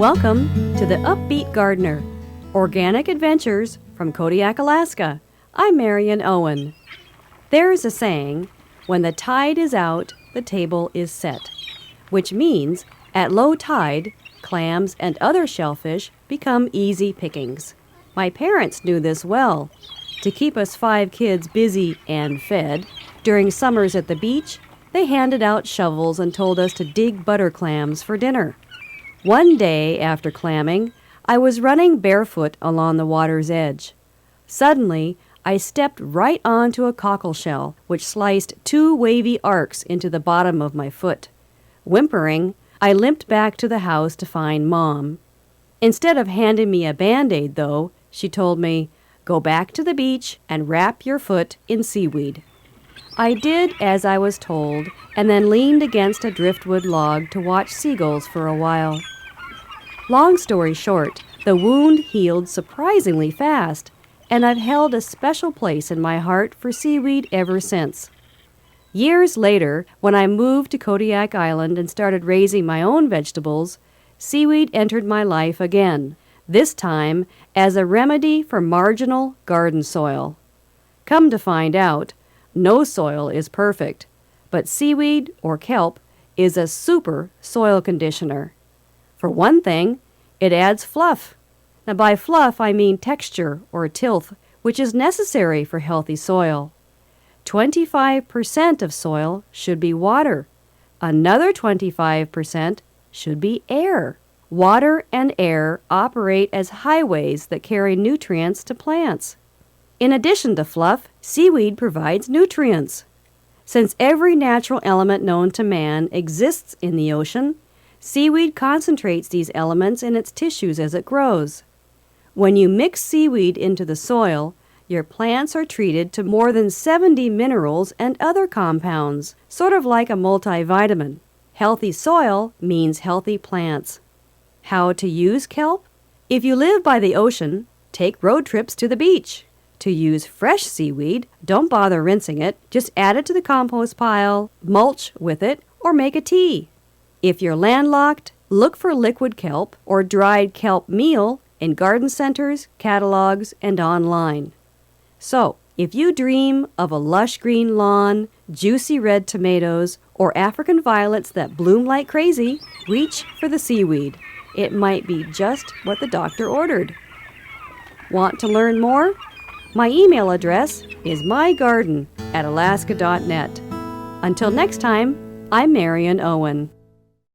Welcome to the UpBeet Gardener, Organic Adventures from Kodiak, Alaska. I'm Marion Owen. There's a saying, when the tide is out, the table is set, which means at low tide, clams and other shellfish become easy pickings. My parents knew this well. To keep us 5 kids busy and fed, during summers at the beach, they handed out shovels and told us to dig butter clams for dinner. One day after clamming, I was running barefoot along the water's edge. Suddenly, I stepped right onto a cockleshell, which sliced 2 wavy arcs into the bottom of my foot. Whimpering, I limped back to the house to find Mom. Instead of handing me a Band-Aid, though, she told me, "Go back to the beach and wrap your foot in seaweed." I did as I was told, and then leaned against a driftwood log to watch seagulls for a while. Long story short, the wound healed surprisingly fast, and I've held a special place in my heart for seaweed ever since. Years later, when I moved to Kodiak Island and started raising my own vegetables, seaweed entered my life again, this time as a remedy for marginal garden soil. Come to find out, no soil is perfect, but seaweed, or kelp, is a super soil conditioner. For one thing, it adds fluff. Now by fluff I mean texture or tilth, which is necessary for healthy soil. 25% of soil should be water. Another 25% should be air. Water and air operate as highways that carry nutrients to plants. In addition to fluff, seaweed provides nutrients. Since every natural element known to man exists in the ocean, seaweed concentrates these elements in its tissues as it grows. When you mix seaweed into the soil, your plants are treated to more than 70 minerals and other compounds, sort of like a multivitamin. Healthy soil means healthy plants. How to use kelp? If you live by the ocean, take road trips to the beach. To use fresh seaweed, don't bother rinsing it. Just add it to the compost pile, mulch with it, or make a tea. If you're landlocked, look for liquid kelp or dried kelp meal in garden centers, catalogs, and online. So, if you dream of a lush green lawn, juicy red tomatoes, or African violets that bloom like crazy, reach for the seaweed. It might be just what the doctor ordered. Want to learn more? My email address is mygarden@alaska.net. Until next time, I'm Marion Owen.